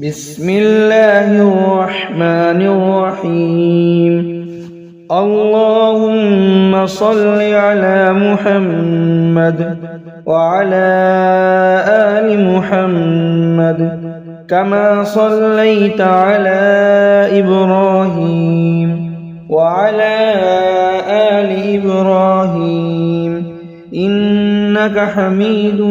بسم الله الرحمن الرحيم. اللهم صل على محمد وعلى آل محمد كما صليت على إبراهيم وعلى آل إبراهيم إنك حميد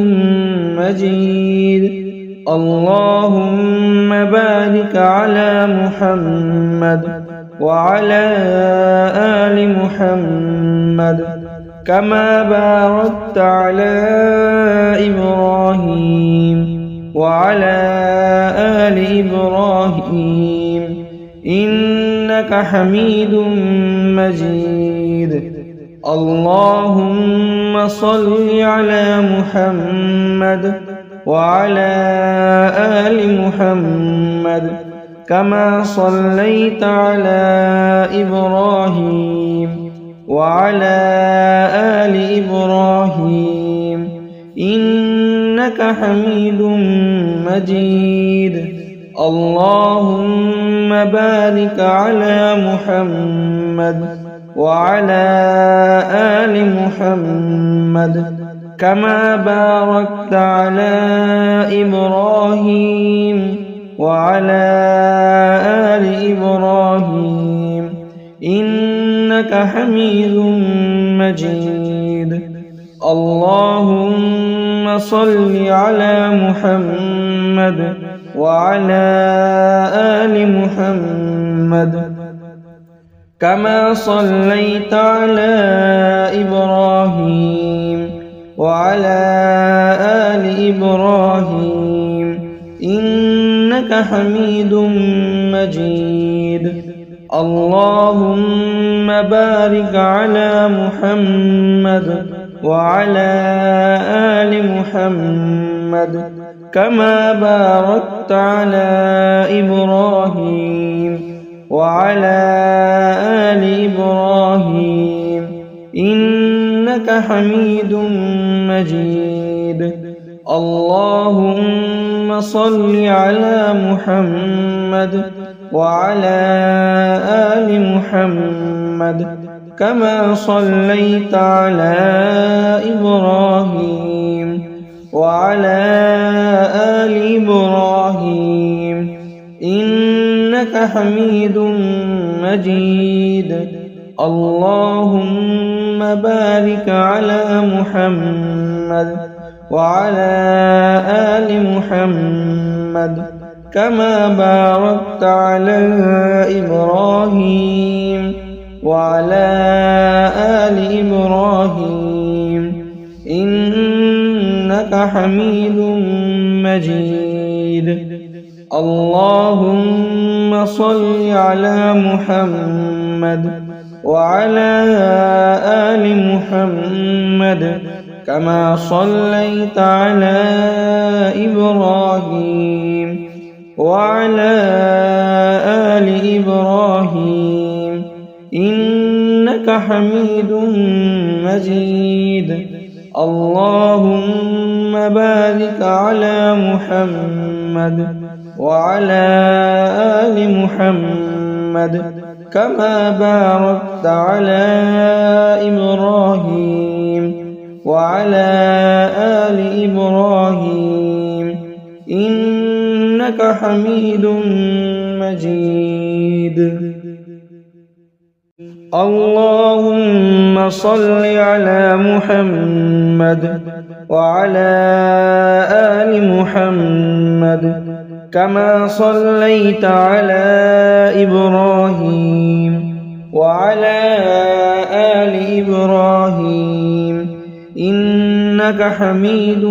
مجيد. اللهم بارك على محمد وعلى آل محمد كما باركت على إبراهيم وعلى آل إبراهيم إنك حميد مجيد. اللهم صل على محمد وعلى آل محمد كما صليت على إبراهيم وعلى آل إبراهيم إنك حميد مجيد. اللهم بارك على محمد وعلى آل محمد كما باركت على إبراهيم وعلى آل إبراهيم إنك حميد مجيد. اللهم صل على محمد وعلى آل محمد كما صليت على إبراهيم وعلى آل إبراهيم إنك حميد مجيد. اللهم بارك على محمد وعلى آل محمد كما باركت على إبراهيم وعلى آل إبراهيم إنك حميد مجيد. اللهم صل على محمد وعلى آل محمد كما صليت على إبراهيم وعلى آل إبراهيم إنك حميد مجيد. اللهم بارك على محمد وعلى آل محمد كما باركت على إبراهيم وعلى آل إبراهيم إنك حميد مجيد. اللهم صل على محمد وعلى آل محمد كما صليت على إبراهيم وعلى آل إبراهيم إنك حميد مجيد. اللهم بارك على محمد وعلى آل محمد كما باركت على إبراهيم وعلى آل إبراهيم إنك حميد مجيد. اللهم صل على محمد وعلى آل محمد كما صليت على إبراهيم وعلى آل إبراهيم إنك حميد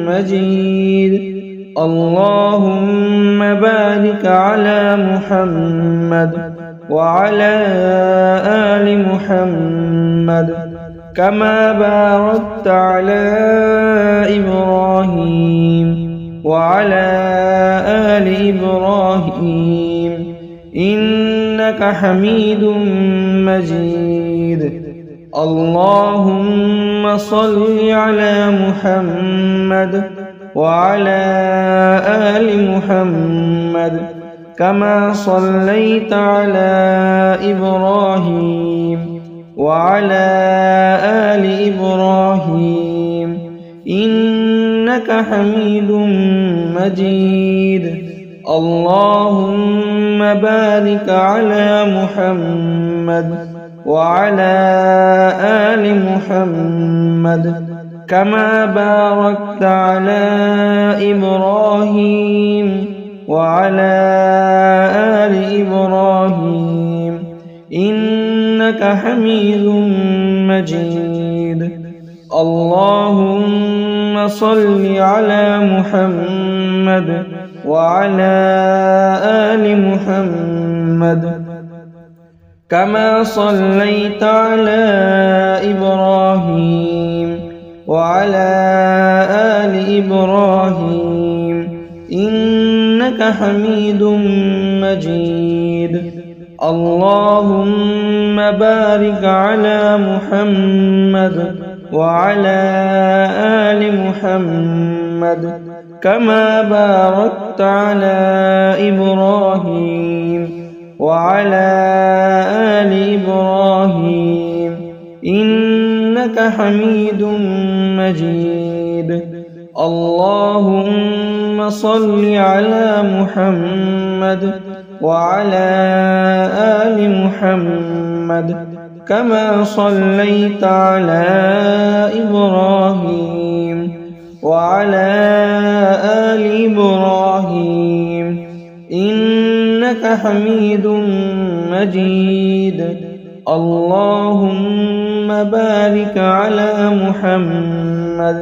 مجيد. اللهم بارك على محمد وعلى آل محمد كما باركت على إبراهيم وعلى آل إبراهيم إنك حميد مجيد. اللهم صل على محمد وعلى آل محمد كما صليت على إبراهيم وعلى آل إبراهيم إنك حميد مجيد. اللهم بارك على محمد وعلى آل محمد كما باركت على إبراهيم وعلى آل إبراهيم إنك حميد مجيد. اللهم صل على محمد وعلى آل محمد كما صليت على إبراهيم وعلى آل إبراهيم إنك حميد مجيد. اللهم بارك على محمد وعلى آل محمد كما باركت على إبراهيم وعلى آل إبراهيم إنك حميد مجيد. اللهم صل على محمد وعلى آل محمد كما صليت على إبراهيم وعلى آل إبراهيم إنك حميد مجيد. اللهم بارك على محمد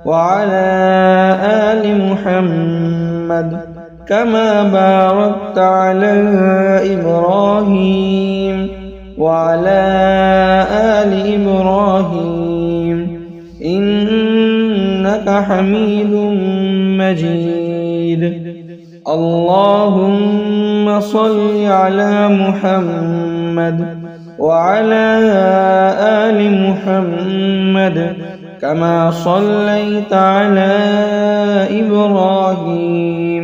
وعلى آل محمد كما باركت على إبراهيم وعلى آل إبراهيم إنك حميد مجيد. اللهم صل على محمد وعلى آل محمد كما صليت على إبراهيم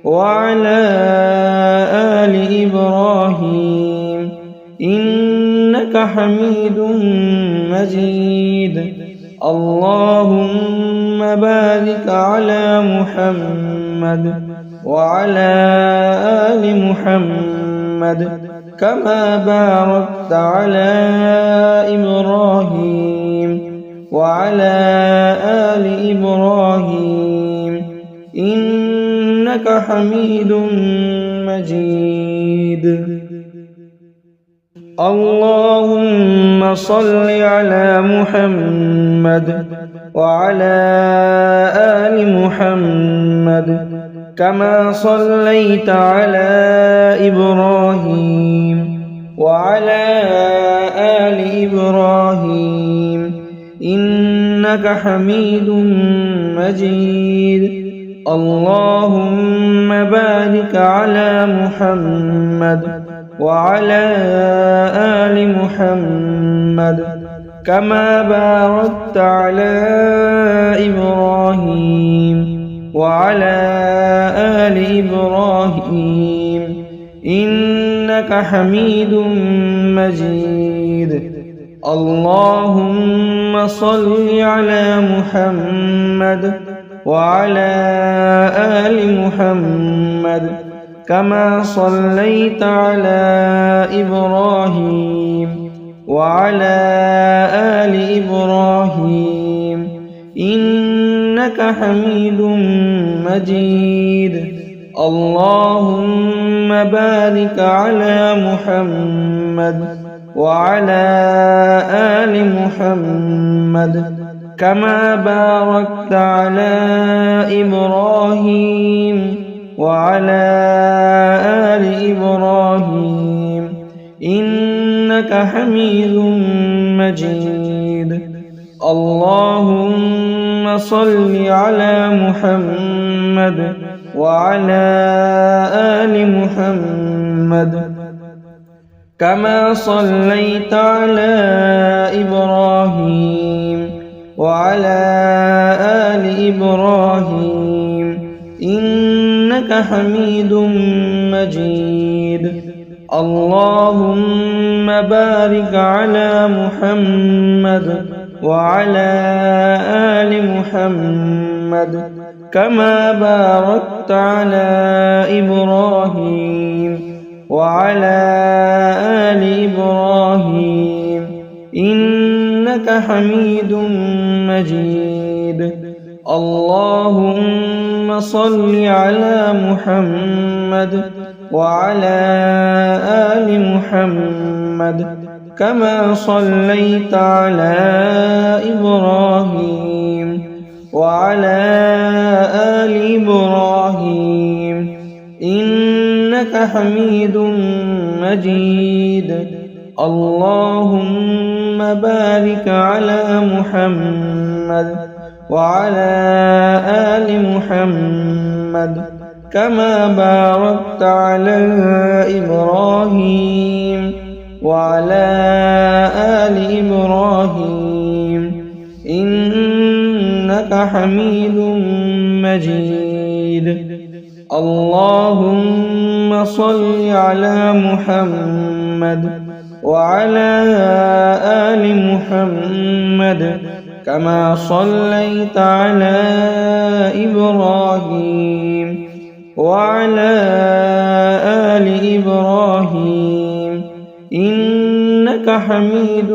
وعلى آل إبراهيم إنك حميد مجيد. اللهم بارك على محمد وعلى آل محمد كما باركت على إبراهيم وعلى آل إبراهيم إنك حميد مجيد. اللهم صل على محمد وعلى آل محمد كما صليت على إبراهيم وعلى آل إبراهيم إنك حميد مجيد. اللهم بارك على محمد وعلى آل محمد كما باركت على إبراهيم وعلى آل إبراهيم إنك حميد مجيد. اللهم صل على محمد وعلى آل محمد كما صليت على إبراهيم وعلى آل إبراهيم إنك حميد مجيد. اللهم بارك على محمد وعلى آل محمد كما باركت على إبراهيم وعلى آل إبراهيم إنك حميد مجيد. اللهم صل على محمد وعلى آل محمد كما صليت على إبراهيم وعلى آل إبراهيم إنك حميد مجيد. اللهم بارك على محمد وعلى آل محمد كما باركت على إبراهيم وعلى آل إبراهيم إنك حميد مجيد. اللهم صل على محمد وعلى آل محمد كما صليت على إبراهيم وعلى آل إبراهيم إنك حميد مجيد. اللهم بارك على محمد وعلى آل محمد كما باركت على إبراهيم وعلى آل إبراهيم إنك حميد مجيد. اللهم صل على محمد وعلى آل محمد كما صليت على إبراهيم وعلى آل إبراهيم إنك حميد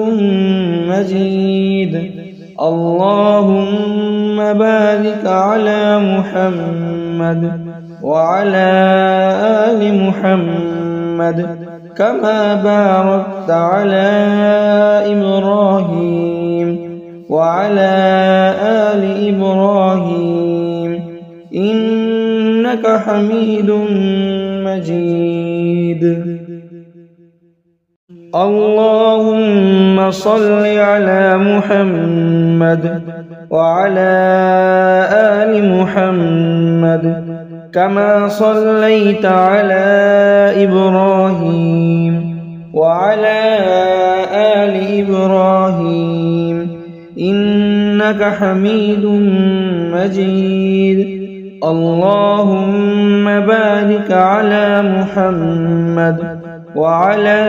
مجيد. اللهم بارك على محمد وعلى آل محمد كما باركت على إبراهيم وعلى آل إبراهيم إنك حميد مجيد. اللهم صل على محمد وعلى آل محمد كما صليت على إبراهيم وعلى آل إبراهيم إنك حميد مجيد. اللهم بارك على محمد وعلى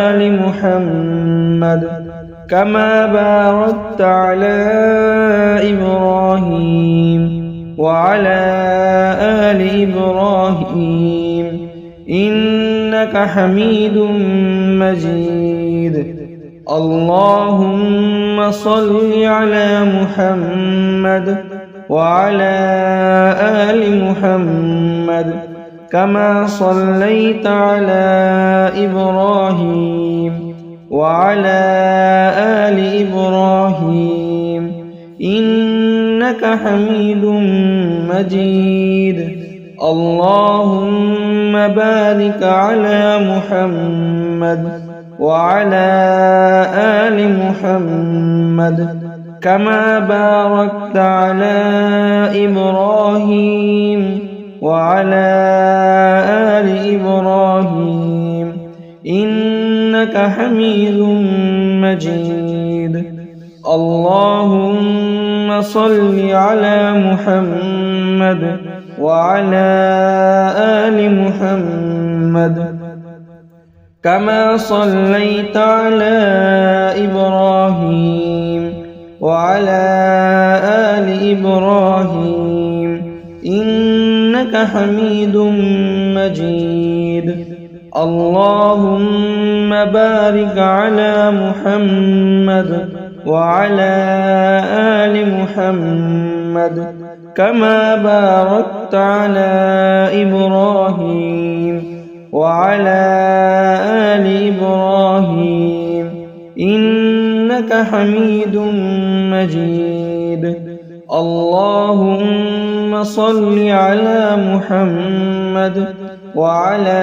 آل محمد كما باركت على إبراهيم وعلى آل إبراهيم إنك حميد مجيد. اللهم صل على محمد وعلى آل محمد كما صليت على إبراهيم وعلى آل إبراهيم إنك حميد مجيد. اللهم بارك على محمد وعلى آل محمد كما باركت على إبراهيم وعلى آل إبراهيم إنك حميد مجيد. اللهم صل على محمد وعلى آل محمد كما صليت على إبراهيم وعلى آل إبراهيم إنك حميد مجيد. اللهم بارك على محمد وعلى آل محمد كما باركت على إبراهيم وعلى آل إبراهيم إنك حميد مجيد. اللهم صل على محمد وعلى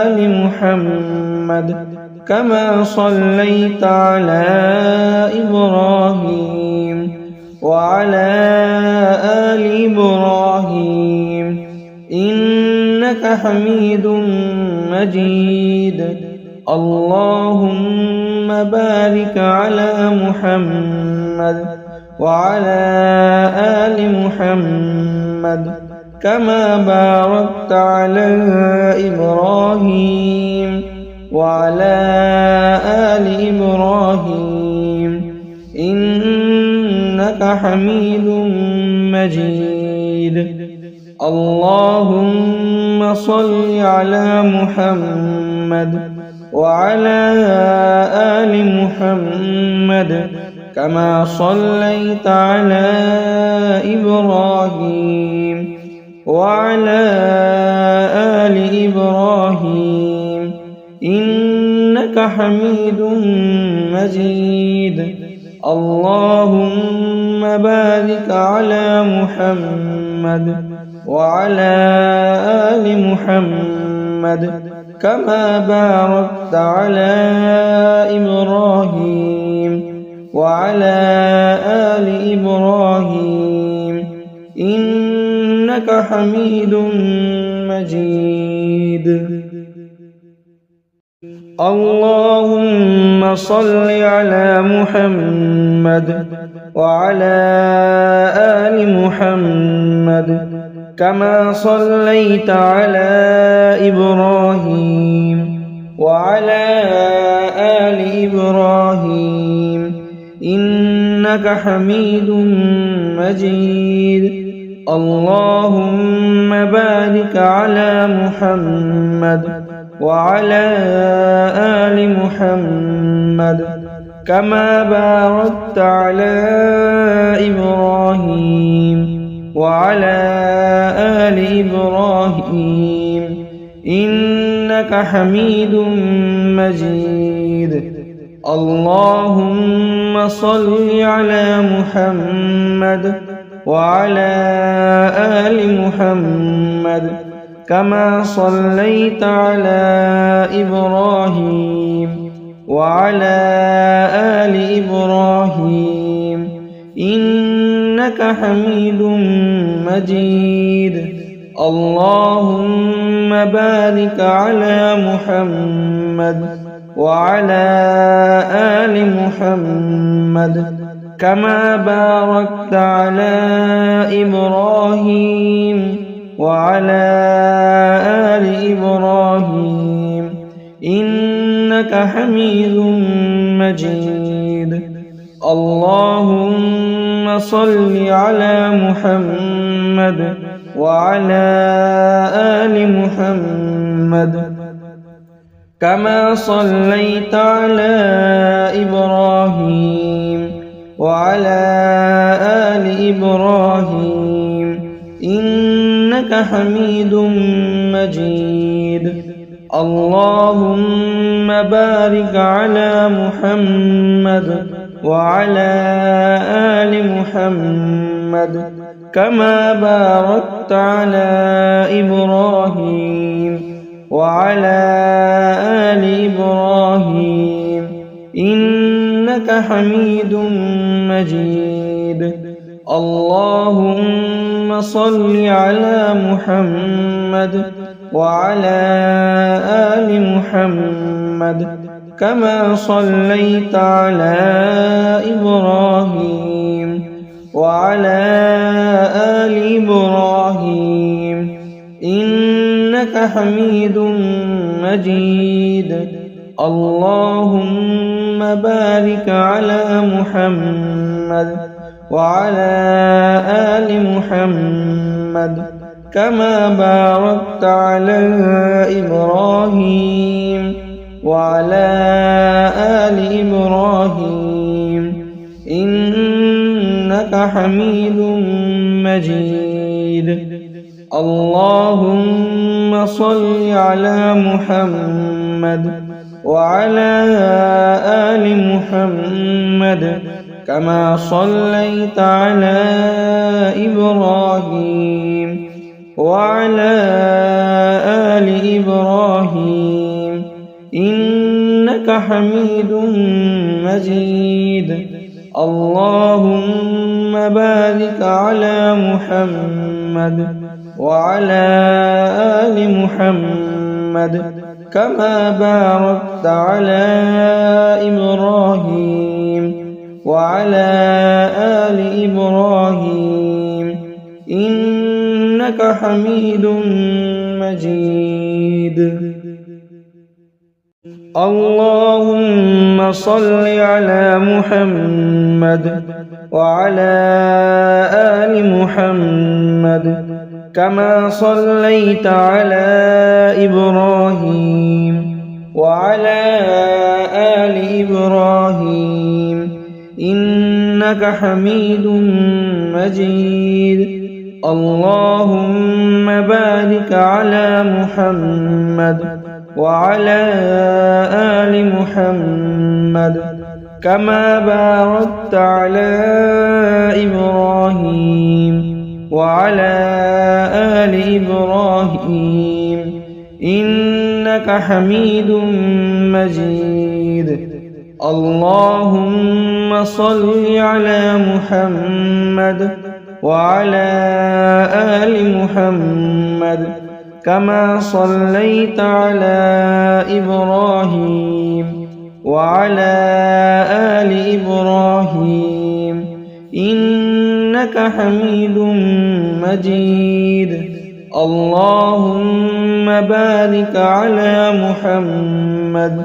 آل محمد كما صليت على إبراهيم وعلى آل إبراهيم إنك حميد مجيد. اللهم بارك على محمد وعلى آل محمد كما باركت على إبراهيم وعلى آل إبراهيم إنك حميد مجيد. اللهم صل على محمد وعلى آل محمد كما صليت على إبراهيم وعلى آل إبراهيم إنك حميد مجيد. اللهم بارك على محمد وعلى آل محمد كما باركت على إبراهيم وعلى آل إبراهيم إنك حميد مجيد. اللهم صل على محمد وعلى آل محمد كما صليت على إبراهيم وعلى آل إبراهيم إنك حميد مجيد. اللهم بارك على محمد وعلى آل محمد كما باركت على إبراهيم وعلى آل إبراهيم إنك حميد مجيد. اللهم صل على محمد وعلى آل محمد كما صليت على إبراهيم وعلى آل إبراهيم إنك حميد مجيد. اللهم بارك على محمد وعلى آل محمد كما باركت على إبراهيم وعلى آل إبراهيم إنك حميد مجيد. اللهم صل على محمد وعلى آل محمد كما صليت على إبراهيم وعلى آل إبراهيم إنك حميد مجيد. اللهم بارك على محمد وعلى آل محمد كما باركت على إبراهيم وعلى آل إبراهيم إنك حميد مجيد. اللهم صل على محمد وعلى آل محمد كما صليت على إبراهيم وعلى آل إبراهيم إنك حميد مجيد. اللهم بارك على محمد وعلى آل محمد كما باركت على إبراهيم وعلى آل إبراهيم إنك حميد مجيد. اللهم صل على محمد وعلى آل محمد كما صليت على إبراهيم وعلى آل إبراهيم إنك حميد مجيد. اللهم بارك على محمد وعلى آل محمد كما باركت على إبراهيم وعلى آل إبراهيم إنك حميد مجيد. اللهم صل على محمد وعلى آل محمد كما صليت على إبراهيم وعلى آل إبراهيم إنك حميد مجيد. اللهم بارك على محمد وعلى آل محمد كما باركت على إبراهيم وعلى آل إبراهيم إنك حميد مجيد. اللهم صل على محمد وعلى آل محمد كما صليت على إبراهيم وعلى آل إبراهيم إنك حميد مجيد. اللهم بارك على محمد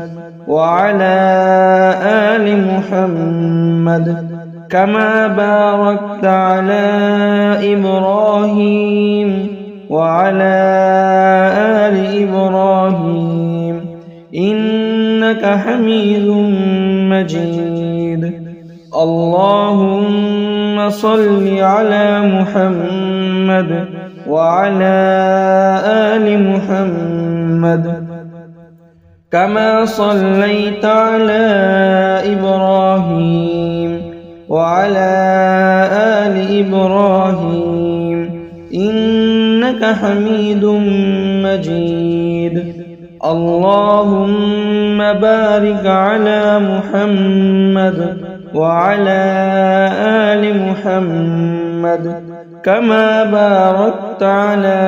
وعلى آل محمد كما باركت على إبراهيم وعلى آل إبراهيم إنك حميد مجيد. اللهم صل على محمد وعلى آل محمد كما صليت على إبراهيم وعلى آل إبراهيم إنك حميد مجيد. اللهم بارك على محمد وعلى آل محمد كما باركت على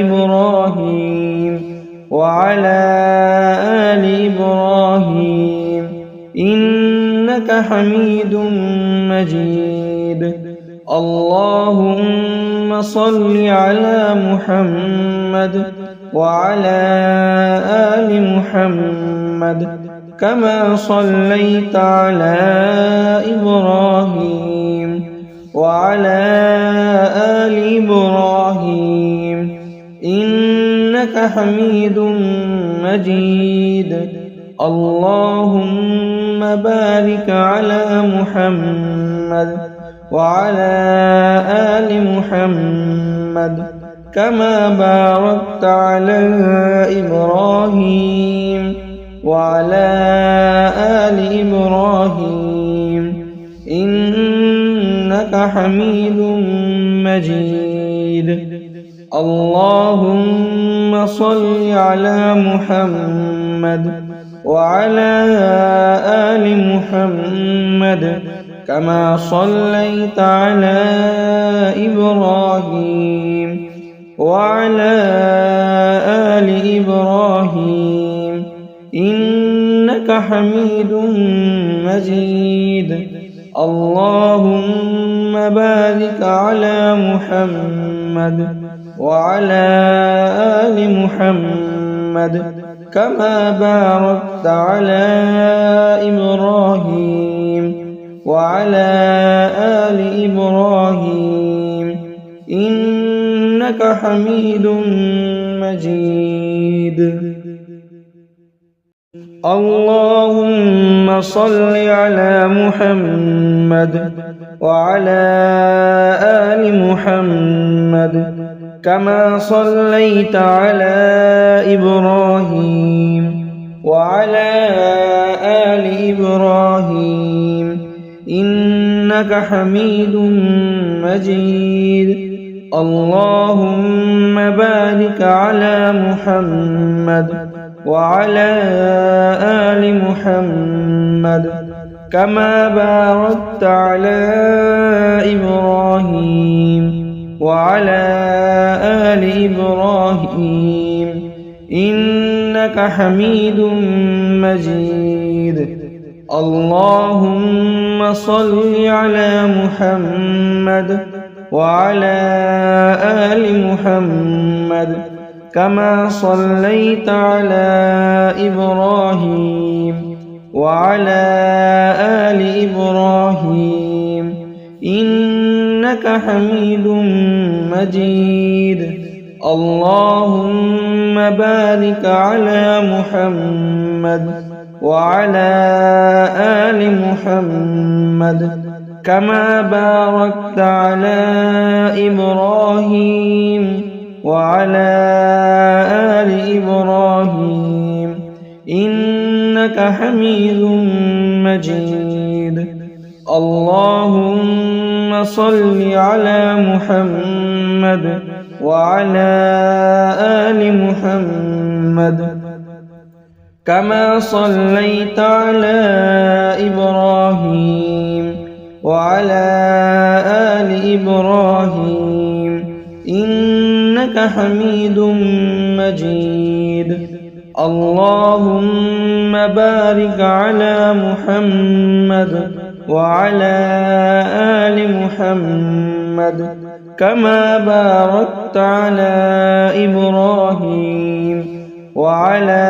إبراهيم وعلى آل إبراهيم إنك حميد مجيد. اللهم صل على محمد وعلى آل محمد كما صليت على إبراهيم وعلى آل إبراهيم إنك حميد مجيد. اللهم بارك على محمد وعلى آل محمد كما باركت على إبراهيم وعلى آل إبراهيم إنك حميد مجيد. اللهم صل على محمد وعلى آل محمد كما صليت على إبراهيم وعلى آل إبراهيم إنك حميد مجيد. اللهم بارك على محمد وعلى آل محمد كما باركت على إبراهيم وعلى آل إبراهيم إنك حميد مجيد. اللهم صل على محمد وعلى آل محمد كما صليت على إبراهيم وعلى آل إبراهيم إنك حميد مجيد. اللهم بارك على محمد وعلى آل محمد كما باركت على إبراهيم وعلى آل إبراهيم إنك إنك حميد مجيد. اللهم صل على محمد وعلى آل محمد كما صليت على إبراهيم وعلى آل إبراهيم إنك حميد مجيد. اللهم بارك على محمد وعلى آل محمد كما باركت على إبراهيم وعلى آل إبراهيم إنك حميد مجيد. اللهم صل على محمد وعلى آل محمد كما صليت على إبراهيم وعلى آل إبراهيم إنك حميد مجيد. اللهم بارك على محمد وعلى آل محمد كما باركت على إبراهيم وعلى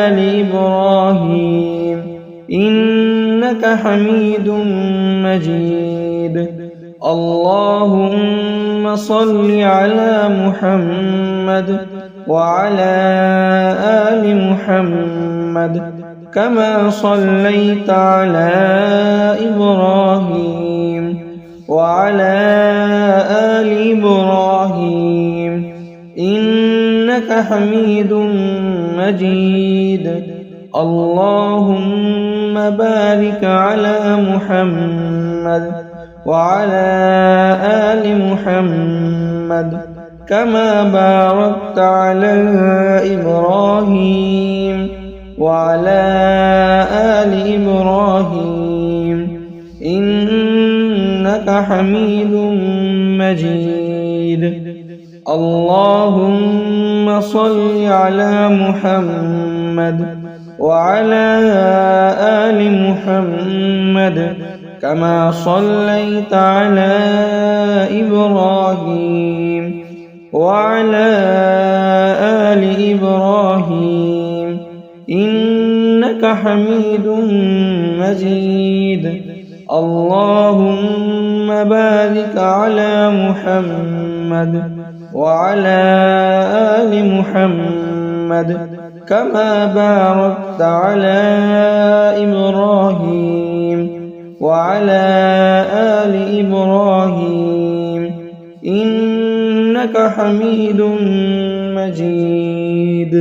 آل إبراهيم إنك حميد مجيد. اللهم صل على محمد وعلى آل محمد كما صليت على إبراهيم وعلى آل إبراهيم إنك حميد مجيد. اللهم بارك على محمد وعلى آل محمد كما باركت على إبراهيم وعلى آل إبراهيم إنك حميد مجيد. اللهم صل على محمد وعلى آل محمد كما صليت على إبراهيم وعلى آل إبراهيم إنك حميد مجيد. اللهم بارك على محمد وعلى آل محمد كما باركت على إبراهيم وعلى آل إبراهيم إنك حميد مجيد.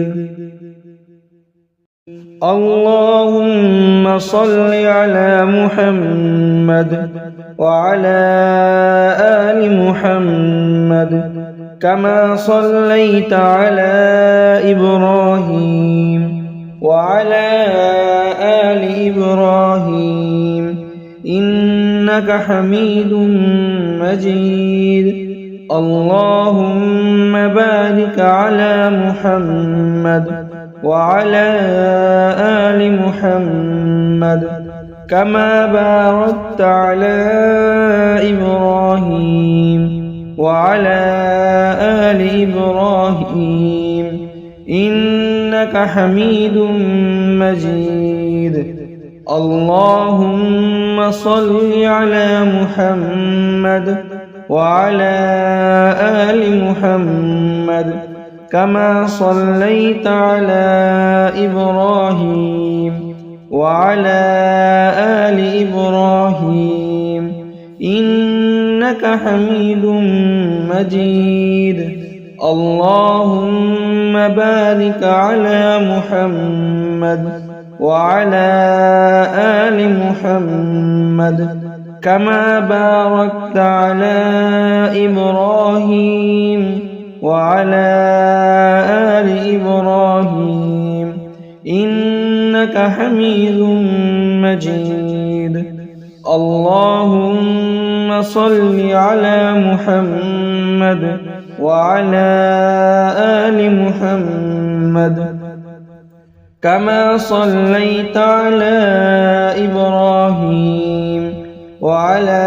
اللهم صل على محمد وعلى آل محمد كما صليت على إبراهيم وعلى آل إبراهيم إنك حميد مجيد. اللهم بارك على محمد وعلى آل محمد كما باركت على إبراهيم وعلى آل إبراهيم إنك حميد مجيد. اللهم صل على محمد وعلى آل محمد كما صليت على إبراهيم وعلى آل إبراهيم إنك حميد مجيد. اللهم بارك على محمد وعلى آل محمد كما باركت على إبراهيم وعلى آل إبراهيم إنك حميد مجيد. اللهم صل على محمد وعلى آل محمد كما صليت على إبراهيم وعلى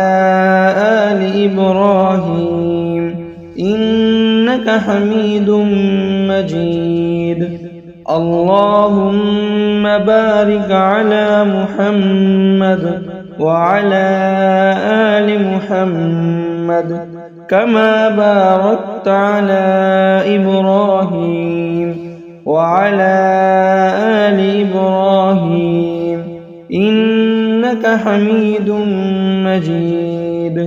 آل إبراهيم إنك حميد مجيد. اللهم بارك على محمد وعلى آل محمد كما باركت على إبراهيم وعلى آل إبراهيم إنك حميد مجيد.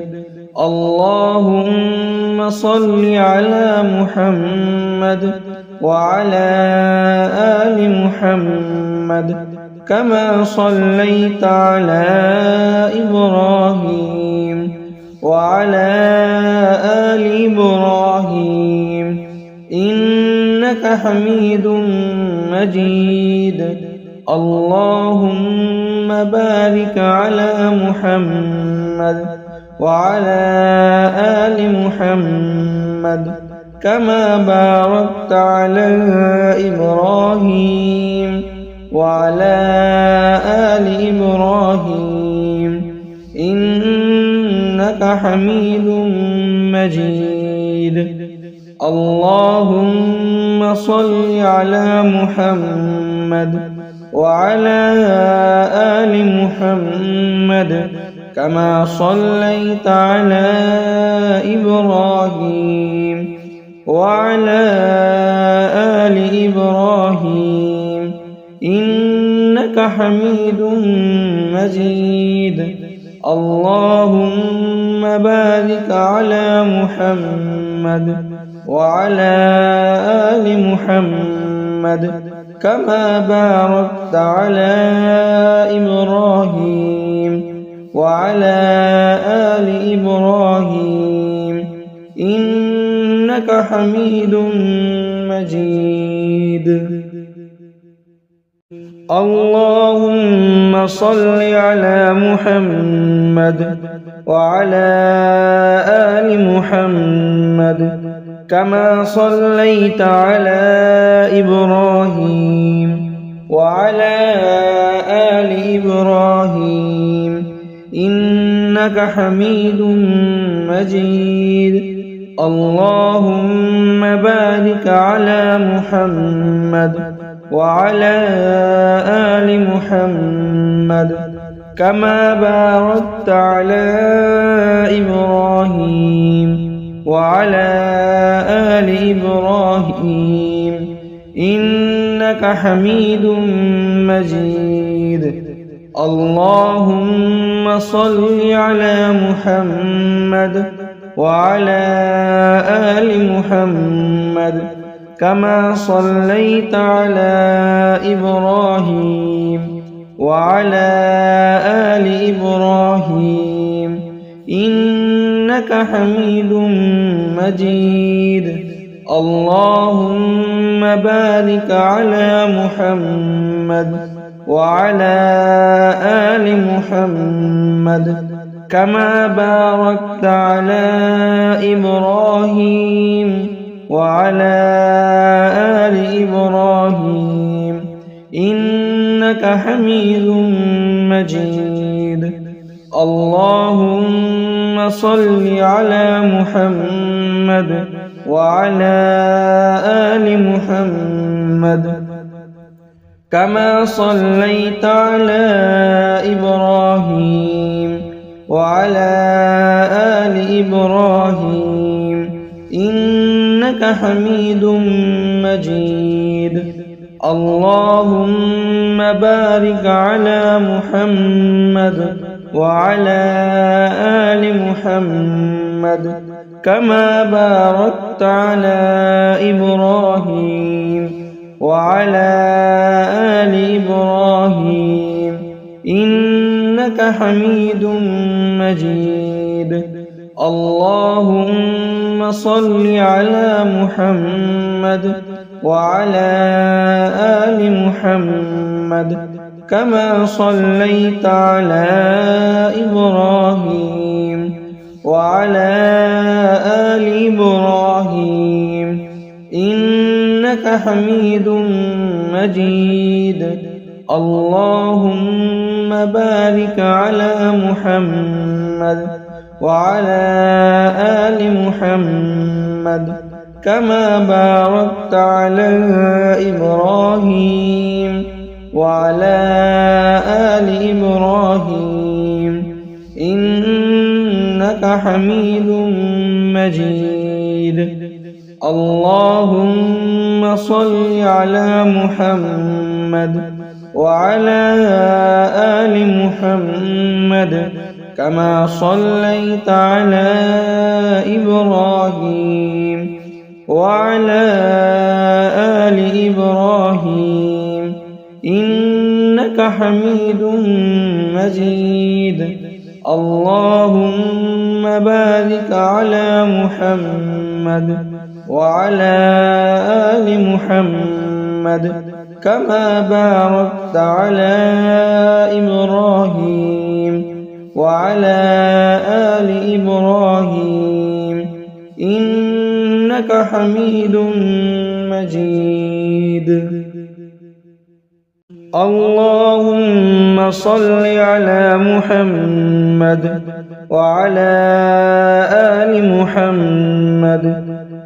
اللهم صل على محمد وعلى آل محمد كما صليت على إبراهيم وعلى آل إبراهيم إنك حميد مجيد. اللهم بارك على محمد وعلى آل محمد كما باركت على إبراهيم وعلى آل إبراهيم إنك حميد مجيد. اللهم صل على محمد وعلى آل محمد كما صليت على إبراهيم وعلى آل إبراهيم إنك حميد مجيد. اللهم بارك على محمد وعلى آل محمد كما باركت على إبراهيم وعلى آل إبراهيم إنك حميد مجيد. اللهم صل على محمد وعلى آل محمد كما صليت على إبراهيم وعلى آل إبراهيم إنك حميد مجيد. اللهم بارك على محمد وعلى آل محمد كما باركت على إبراهيم وعلى آل إبراهيم إنك حميد مجيد. اللهم صل على محمد وعلى آل محمد كما صليت على إبراهيم وعلى آل إبراهيم إنك حميد مجيد. اللهم بارك على محمد وعلى آل محمد كما باركت على إبراهيم وعلى آل إبراهيم إنك حميد مجيد. اللهم صل على محمد وعلى آل محمد كما صليت على إبراهيم وعلى آل إبراهيم إنك حميد مجيد. اللهم بارك على محمد وعلى آل محمد كما باركت على إبراهيم وعلى آل إبراهيم إنك حميد مجيد. اللهم صل على محمد وعلى آل محمد كما صليت على إبراهيم وعلى آل إبراهيم إنك إنك حميد مجيد. اللهم بارك على محمد وعلى آل محمد كما باركت على إبراهيم وعلى آل إبراهيم إنك حميد مجيد. اللهم صل على محمد وعلى آل محمد كما صليت على إبراهيم وعلى آل إبراهيم إنك حميد مجيد. اللهم بارك على محمد وعلى آل محمد كما باركت على إبراهيم وعلى آل إبراهيم إنك حميد مجيد. اللهم صل على محمد وعلى آل محمد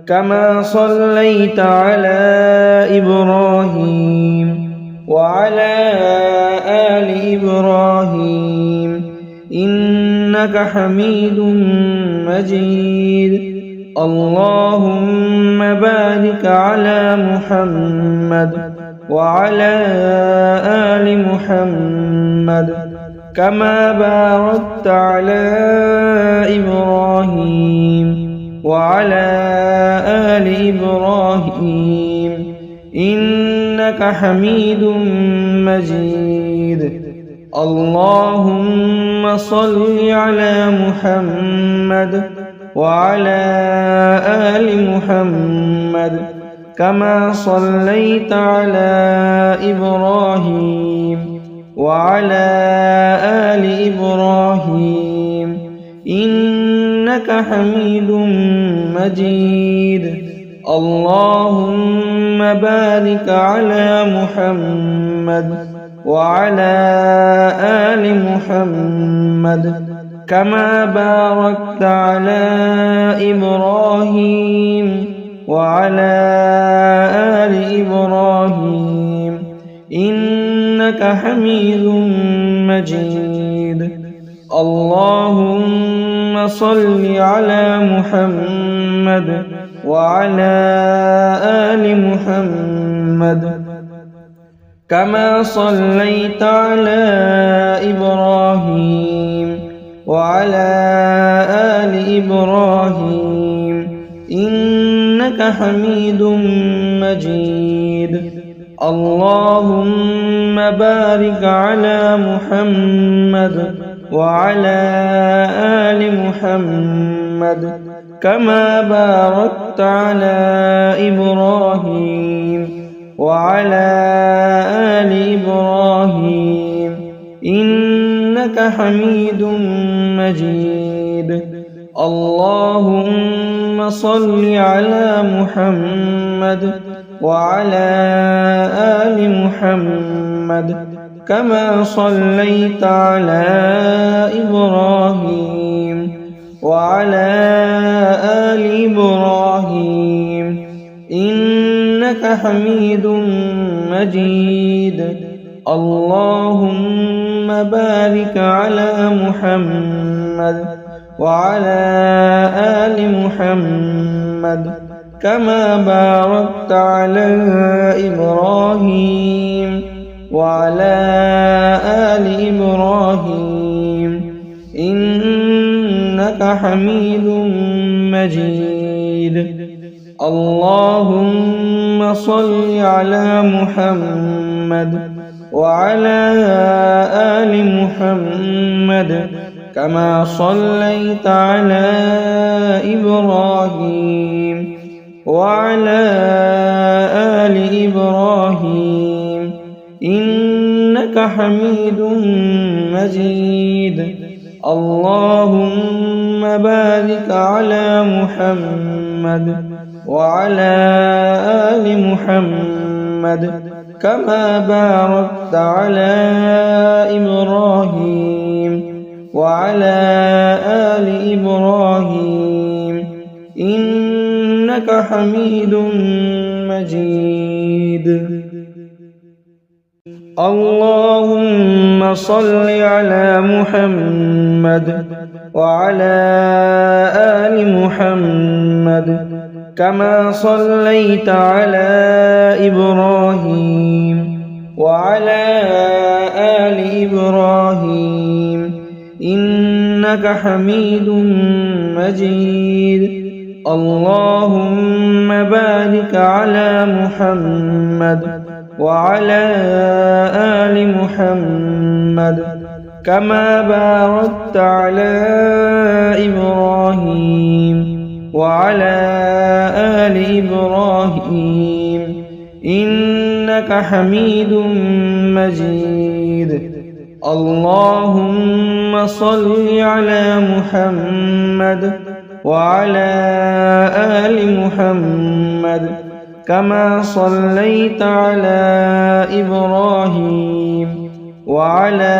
كما صليت على إبراهيم وعلى آل إبراهيم إنك حميد مجيد. اللهم بارك على محمد وعلى آل محمد كما باركت على إبراهيم وعلى آل إبراهيم إنك حميد مجيد. اللهم صل على محمد وعلى آل محمد كما صليت على إبراهيم وعلى آل إبراهيم إنك حميد مجيد. اللهم بارك على محمد وعلى آل محمد كما باركت على إبراهيم وعلى آل إبراهيم إنك حميد مجيد. اللهم صل على محمد وعلى آل محمد كما صليت على إبراهيم وعلى آل إبراهيم إنك حميد مجيد. اللهم بارك على محمد وعلى آل محمد كما باركت على إبراهيم وعلى آل إبراهيم إنك حميد مجيد. اللهم صل على محمد وعلى آل محمد كما صليت على إبراهيم وعلى آل إبراهيم إنك حميد مجيد. اللهم بارك على محمد وعلى آل محمد كما باركت على إبراهيم وعلى آل إبراهيم إنك حميد مجيد. اللهم صل على محمد وعلى آل محمد كما صليت على إبراهيم وعلى آل إبراهيم إنك حميد مجيد. اللهم بارك على محمد وعلى آل محمد كما باركت على إبراهيم وعلى آل إبراهيم إنك حميد مجيد. اللهم صل على محمد وعلى آل محمد كما صليت على إبراهيم وعلى آل إبراهيم إنك حميد مجيد. اللهم بارك على محمد وعلى آل محمد كما باركت على إبراهيم وعلى آل إبراهيم إنك حميد مجيد. اللهم صل على محمد وعلى آل محمد كما صليت على إبراهيم وعلى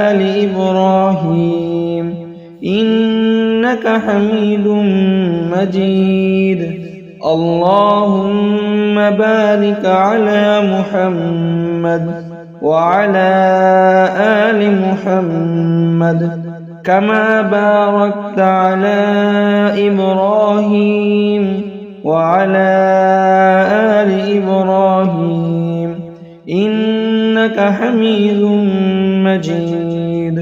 آل إبراهيم إنك حميد مجيد. اللهم بارك على محمد وعلى آل محمد كما باركت على إبراهيم وعلى آل إبراهيم إنك حميد مجيد.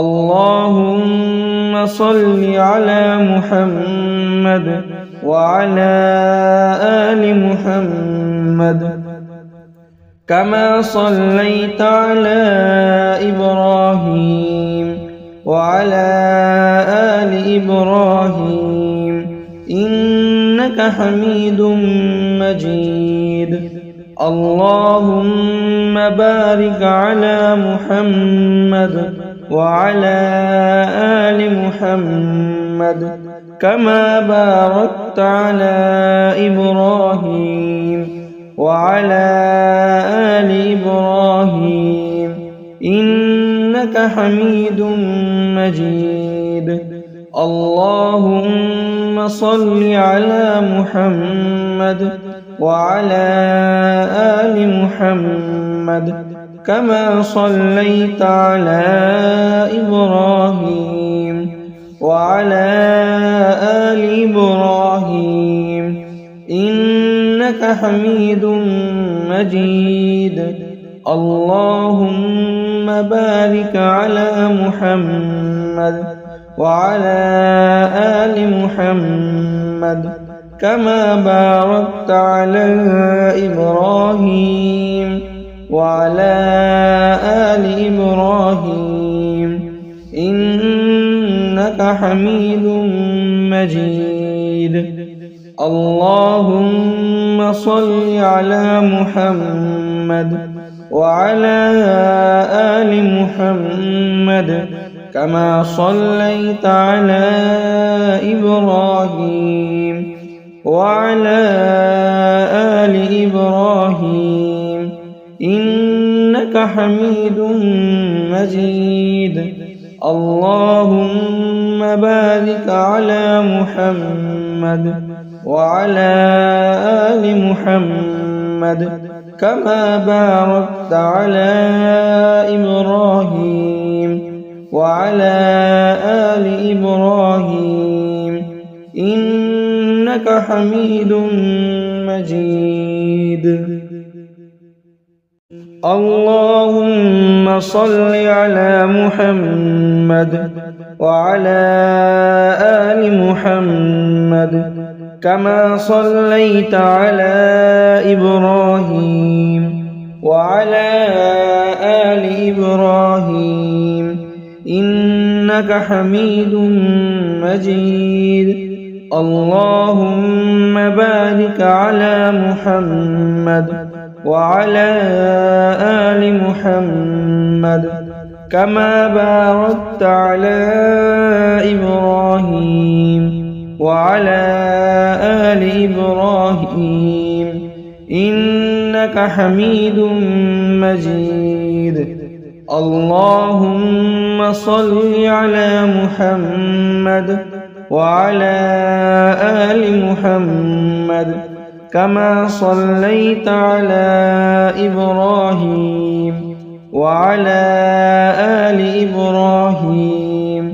اللهم صل على محمد وعلى آل محمد كما صليت على إبراهيم وعلى آل إبراهيم إنك حميد مجيد. اللهم بارك على محمد وعلى آل محمد كما باركت على إبراهيم وعلى آل إبراهيم إنك حميد مجيد. اللهم صل على محمد وعلى آل محمد كما صليت على إبراهيم وعلى آل إبراهيم إنك حميد مجيد. اللهم بارك على محمد وعلى آل محمد كما باركت على إبراهيم وعلى آل إبراهيم إنك حميد مجيد. اللهم صل على محمد وعلى آل محمد كما صليت على إبراهيم وعلى آل إبراهيم إنك حميد مجيد. اللهم بارك على محمد وعلى آل محمد كما باركت على إبراهيم وعلى آل إبراهيم إنك حميد مجيد. اللهم صل على محمد وعلى آل محمد كما صليت على إبراهيم وعلى آل إبراهيم إنك حميد مجيد. اللهم بارك على محمد وعلى آل محمد كما باركت على إبراهيم وعلى آل إبراهيم إنك حميد مجيد. اللهم صل على محمد وعلى آل محمد كما صليت على إبراهيم وعلى آل إبراهيم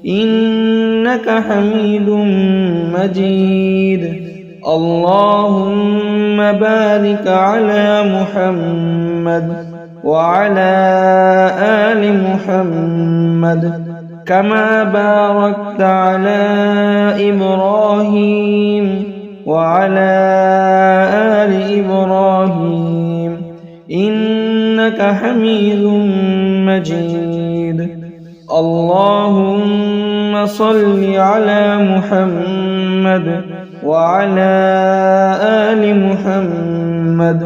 إنك حميد مجيد. اللهم بارك على محمد وعلى آل محمد كما باركت على إبراهيم وعلى آل إبراهيم إنك حميد مجيد. اللهم صل على محمد وعلى آل محمد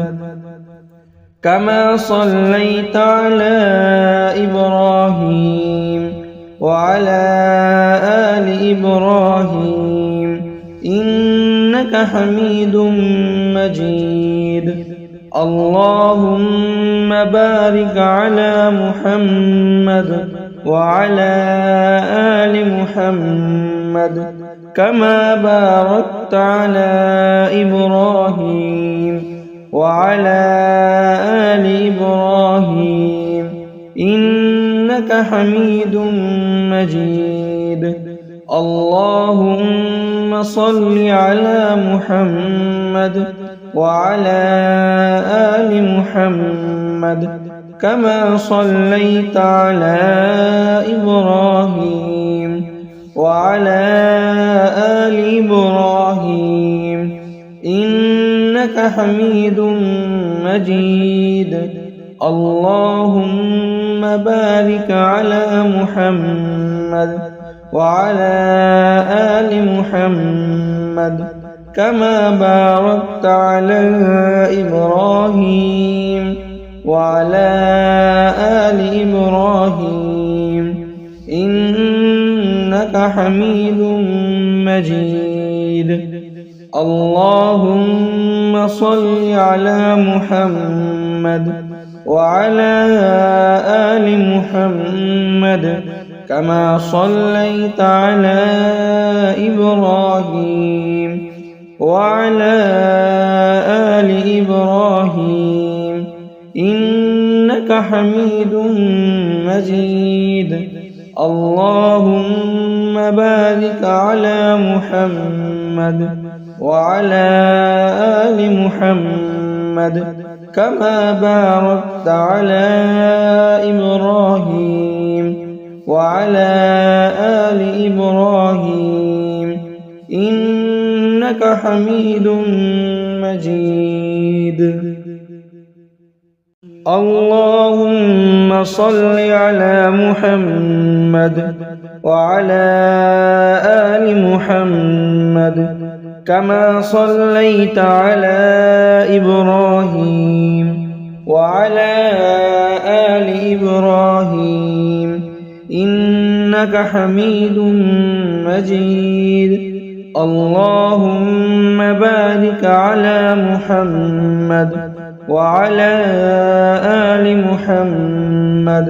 كما صليت على إبراهيم وعلى آل إبراهيم إنك حميد مجيد. اللهم بارك على محمد وعلى آل محمد كما باركت على إبراهيم وعلى آل إبراهيم إنك حميد مجيد. اللهم صل على محمد وعلى آل محمد كما صليت على إبراهيم وعلى آل إبراهيم إنك حميد مجيد. اللهم بارك على محمد وعلى آل محمد كما باركت على إبراهيم وعلى آل إبراهيم إنك حميد مجيد. اللهم صل على محمد وعلى آل محمد كما صليت على إبراهيم وعلى آل إبراهيم إنك حميد مجيد. اللهم بارك على محمد وعلى آل محمد كما باركت على إبراهيم وعلى آل إبراهيم إنك حميد مجيد. اللهم صل على محمد وعلى آل محمد كما صليت على إبراهيم وعلى آل إبراهيم إنك حميد مجيد. اللهم بارك على محمد وعلى آل محمد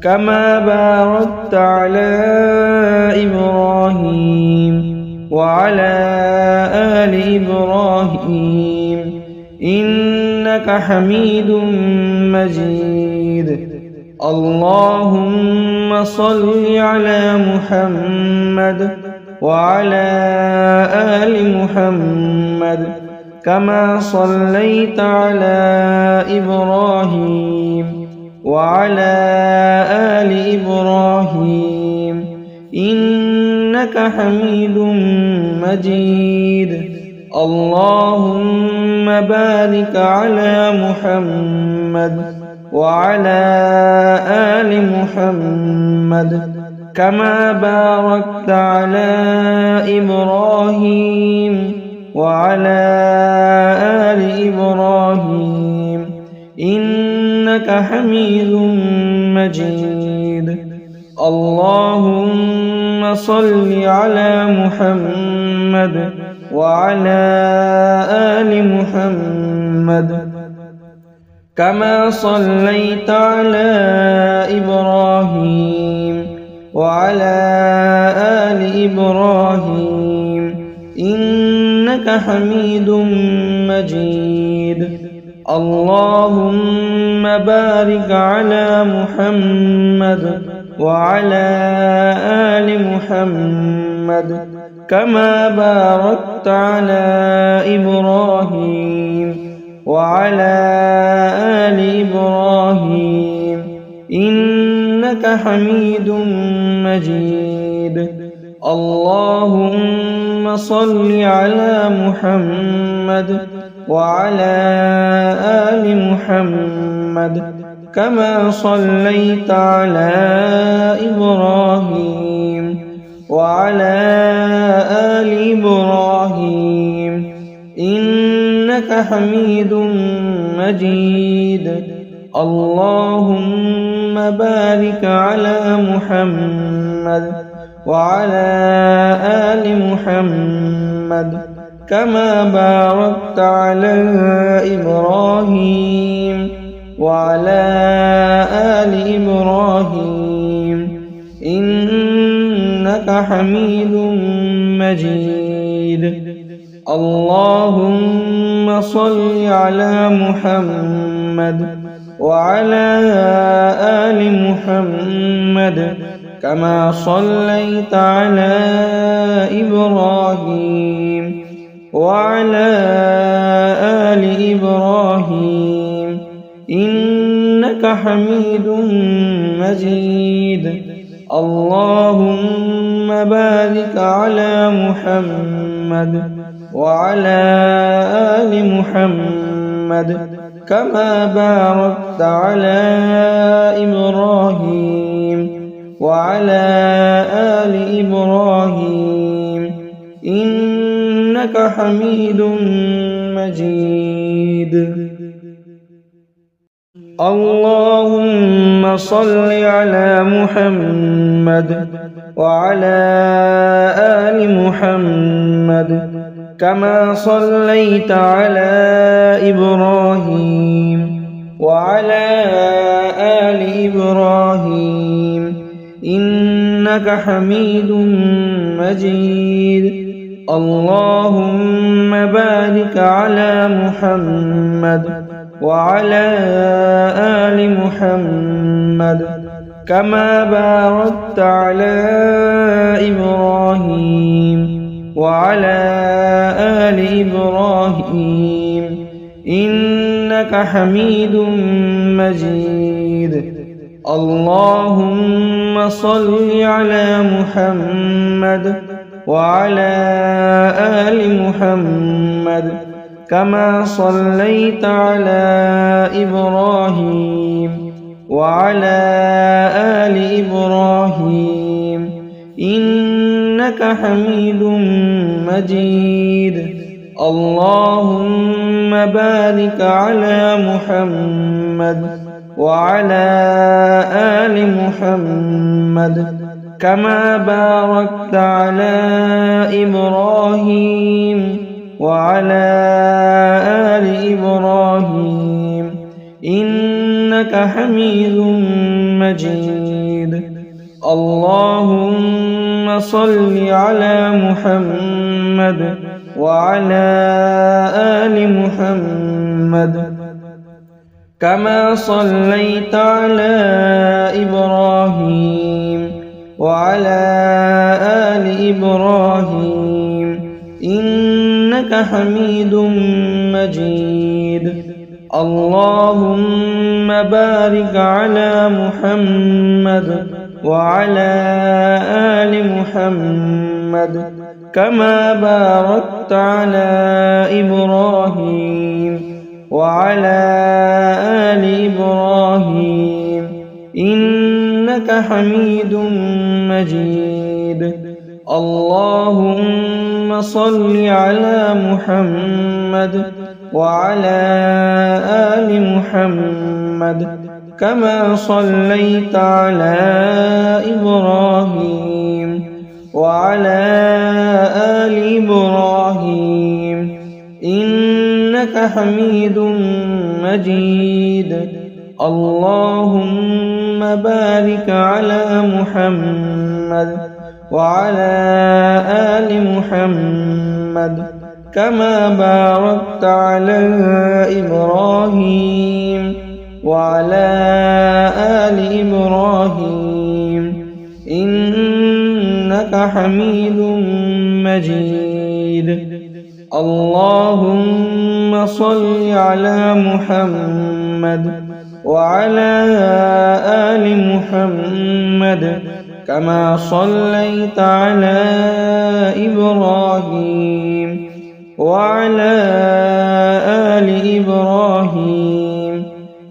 كما باركت على إبراهيم وعلى آل إبراهيم إنك حميد مجيد. اللهم صل على محمد وعلى آل محمد كما صليت على إبراهيم وعلى آل إبراهيم إنك حميد مجيد. اللهم بارك على محمد وعلى آل محمد كما باركت على إبراهيم وعلى آل إبراهيم إنك حميد مجيد. اللهم صل على محمد محمد وعلى آل محمد كما صليت على إبراهيم وعلى آل إبراهيم إنك حميد مجيد. اللهم بارك على محمد وعلى آل محمد كما باركت على إبراهيم وعلى آل إبراهيم إنك حميد مجيد. اللهم صل على محمد وعلى آل محمد كما صليت على إبراهيم وعلى آل إبراهيم إنك حميد مجيد. اللهم بارك على محمد وعلى آل محمد كما باركت على إبراهيم وعلى آل إبراهيم إنك حميد مجيد. اللهم صل على محمد وعلى آل محمد كما صليت على إبراهيم وعلى آل إبراهيم إنك حميد مجيد. اللهم بارك على محمد وعلى آل محمد كما باركت على إبراهيم وعلى آل إبراهيم إنك حميد مجيد. اللهم صل على محمد وعلى آل محمد كما صليت على إبراهيم وعلى آل إبراهيم إنك حميد مجيد. اللهم بارك على محمد وعلى آل محمد كما باركت على إبراهيم وعلى آل إبراهيم إنك حميد مجيد. اللهم صل على محمد وعلى آل محمد كما صليت على إبراهيم وعلى آل إبراهيم إنك حميد مجيد. اللهم بارك على محمد وعلى آل محمد كما باركت على إبراهيم وعلى آل إبراهيم إنك حميد مجيد. اللهم صل على محمد وعلى آل محمد كما صليت على إبراهيم وعلى آل إبراهيم إنك حميد مجيد. اللهم بارك على محمد وعلى آل محمد كما باركت على إبراهيم وعلى آل إبراهيم إنك حميد مجيد. اللهم صل على محمد وعلى آل محمد كما صليت على إبراهيم وعلى آل إبراهيم إنك حميد مجيد. اللهم بارك على محمد وعلى آل محمد كما باركت على إبراهيم وعلى آل إبراهيم إنك حميد مجيد. اللهم صل على محمد وعلى آل محمد كما صليت على إبراهيم وعلى آل إبراهيم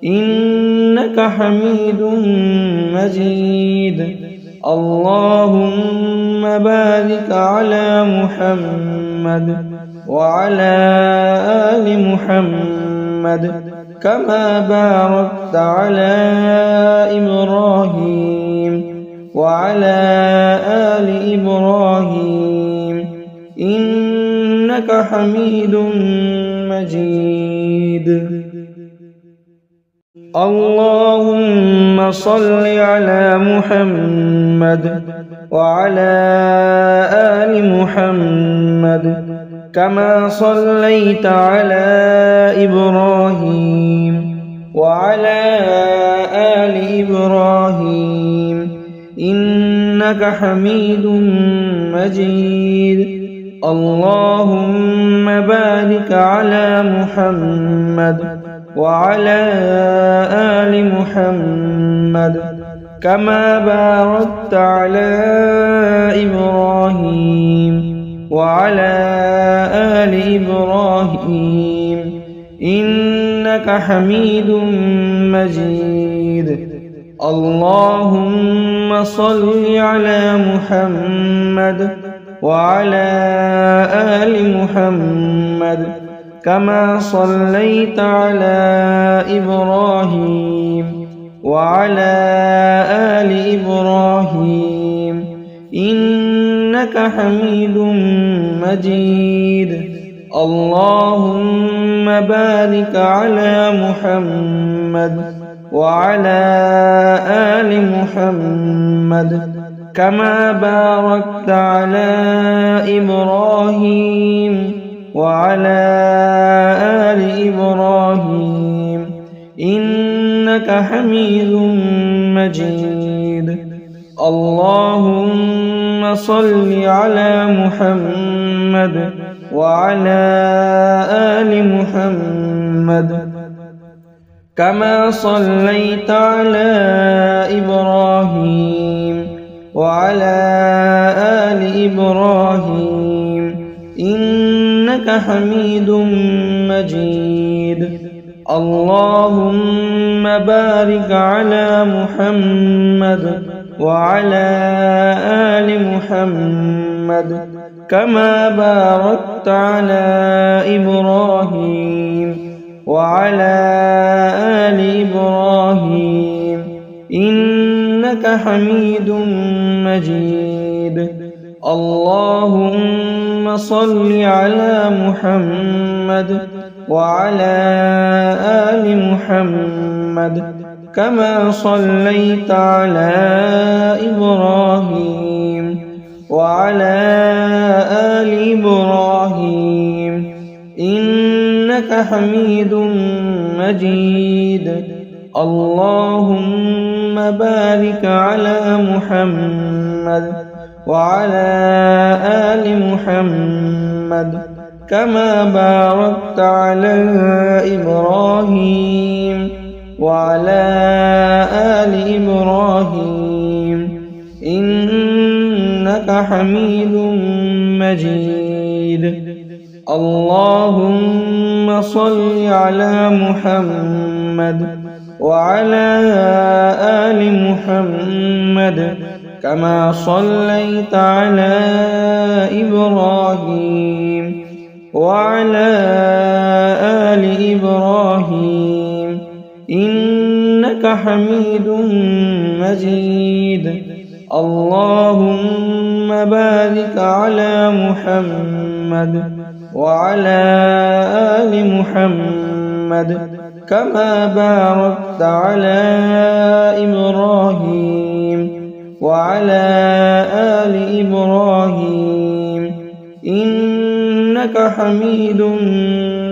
إنك حميد مجيد. اللهم بارك على محمد وعلى آل محمد كما باركت على إبراهيم وعلى آل إبراهيم إنك حميد مجيد. اللهم صل على محمد وعلى آل محمد كما صليت على إبراهيم وعلى آل إبراهيم إنك حميد مجيد. اللهم بارك على محمد وعلى آل محمد كما باركت على إبراهيم وعلى آل إبراهيم إنك حميد مجيد. اللهم صل على محمد وعلى آل محمد كما صليت على إبراهيم وعلى آل إبراهيم إنك حميد مجيد. اللهم بارك على محمد وعلى آل محمد كما باركت على إبراهيم وعلى آل إبراهيم إنك حميد مجيد. اللهم صل على محمد وعلى آل محمد كما صليت على إبراهيم وعلى آل إبراهيم إنك حميد مجيد. اللهم بارك على محمد وعلى آل محمد كما باركت على إبراهيم وعلى آل إبراهيم إنك حميد مجيد. اللهم صل على محمد وعلى آل محمد كما صليت على إبراهيم وعلى آل إبراهيم إنك حميد مجيد. اللهم بارك على محمد وعلى آل محمد كما باركت على إبراهيم وعلى آل إبراهيم إنك حميد مجيد. اللهم صل على محمد وعلى آل محمد كما صليت على إبراهيم وعلى آل إبراهيم إنك حميد مجيد. اللهم بارك على محمد وعلى آل محمد كما باركت على إبراهيم وعلى آل إبراهيم إنك حميد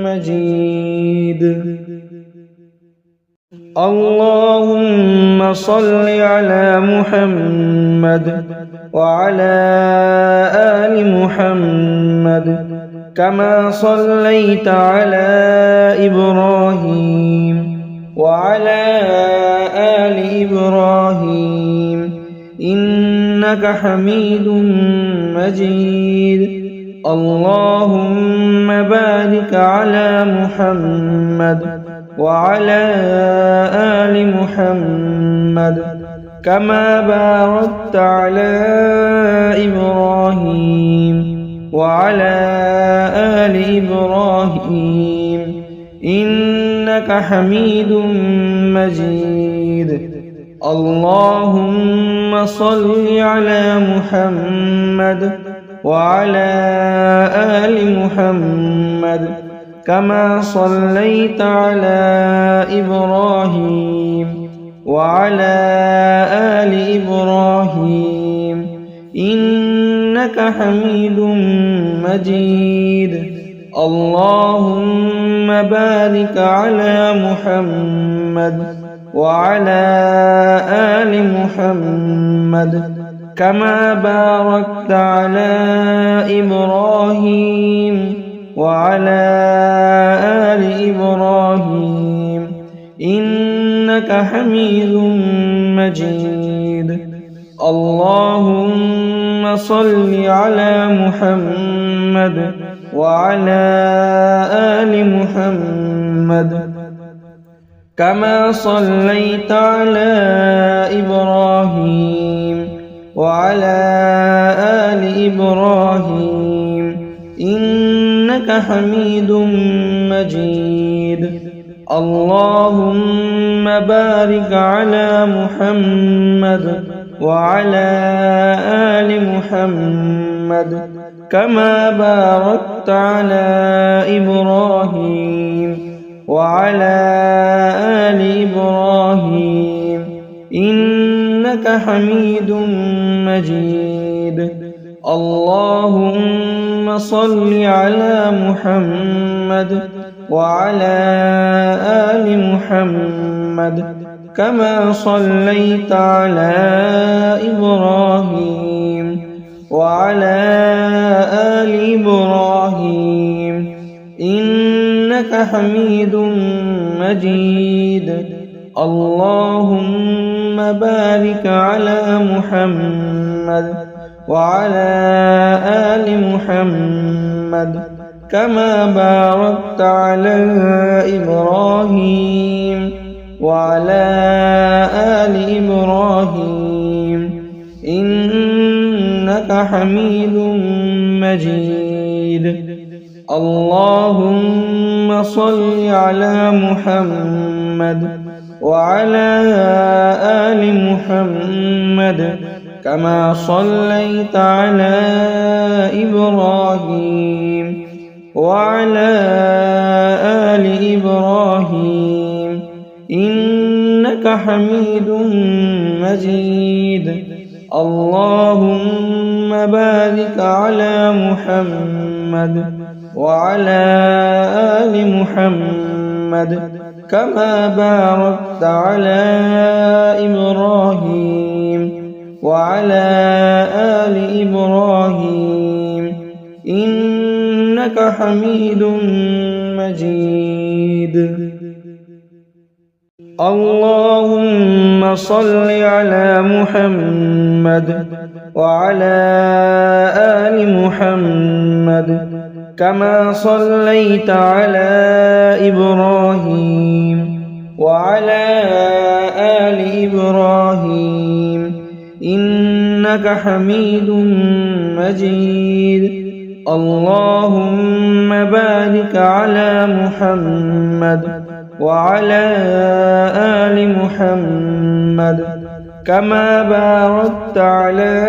مجيد. اللهم صل على محمد وعلى آل محمد كما صليت على إبراهيم وعلى آل إبراهيم إنك حميد مجيد. اللهم بارك على محمد وعلى آل محمد كما باركت على إبراهيم وعلى آل إبراهيم إنك حميد مجيد. اللهم صل على محمد وعلى آل محمد كما صليت على إبراهيم وعلى آل إبراهيم إنك حميد مجيد. اللهم بارك على محمد وعلى آل محمد كما باركت على إبراهيم وعلى آل إبراهيم إنك حميد مجيد. اللهم صل على محمد وعلى آل محمد كما صليت على إبراهيم وعلى آل إبراهيم إنك حميد مجيد. اللهم بارك على محمد وعلى آل محمد كما باركت على إبراهيم وعلى آل إبراهيم إنك حميد مجيد. اللهم صل على محمد وعلى آل محمد كما صليت على إبراهيم وعلى آل إبراهيم إنك حميد مجيد. اللهم بارك على محمد وعلى آل محمد كما باركت على إبراهيم وعلى آل إبراهيم إنك حميد مجيد. اللهم صل على محمد وعلى آل محمد كما صليت على إبراهيم وعلى آل إبراهيم إنك حميد مجيد. اللهم بارك على محمد وعلى آل محمد كما باركت على إبراهيم وعلى آل إبراهيم إنك حميد مجيد. اللهم صل على محمد وعلى آل محمد كما صليت على إبراهيم وعلى آل إبراهيم إنك حميد مجيد. اللهم بارك على محمد وعلى آل محمد كما باركت على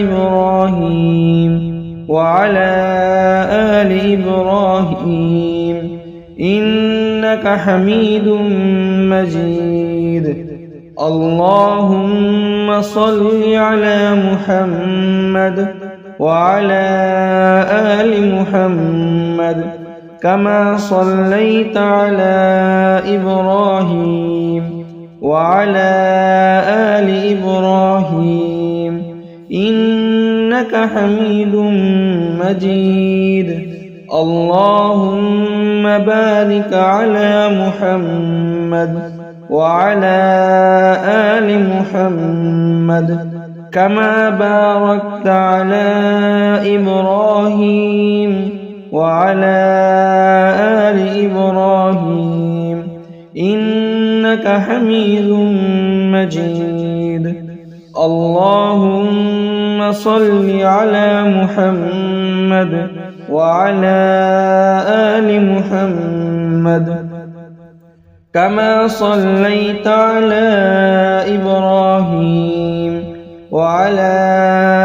إبراهيم وعلى آل إبراهيم إنك حميد مجيد. اللهم صل على محمد وعلى آل محمد كما صليت على إبراهيم وعلى آل إبراهيم إنك حميد مجيد. اللهم بارك على محمد وعلى آل محمد كما باركت على إبراهيم وعلى آل إبراهيم إنك حميد مجيد. اللهم صل على محمد وعلى آل محمد كما صليت على إبراهيم وعلى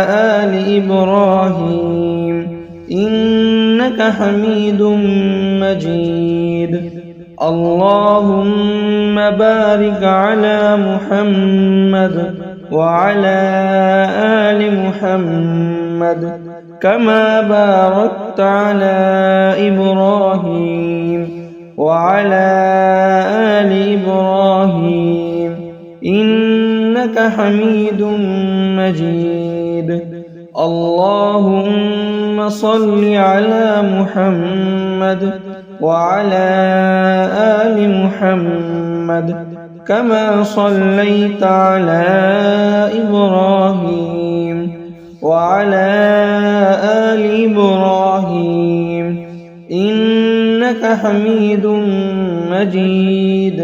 آل إبراهيم إنك حميد مجيد. اللهم بارك على محمد وعلى آل محمد كما باركت على إبراهيم وعلى آل إبراهيم إنك حميد مجيد. اللهم صل على محمد وعلى آل محمد كما صليت على إبراهيم وعلى آل إبراهيم إنك حميد مجيد.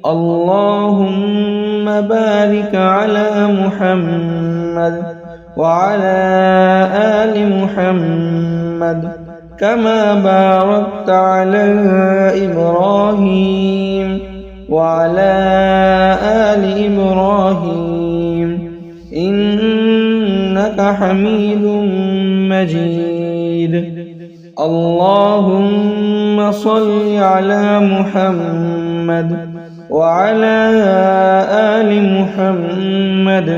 اللهم بارك على محمد وعلى آل محمد كما باركت على إبراهيم وعلى آل إبراهيم إنك حميد مجيد. اللهم صل على محمد وعلى آل محمد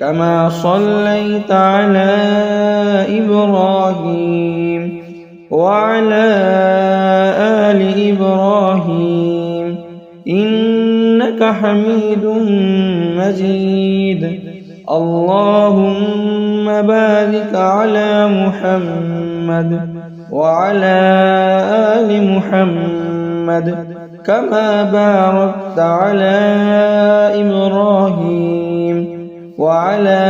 كما صليت على إبراهيم وعلى آل إبراهيم إنك حميد مجيد. اللهم بارك على محمد وعلى آل محمد كما باركت على إبراهيم وعلى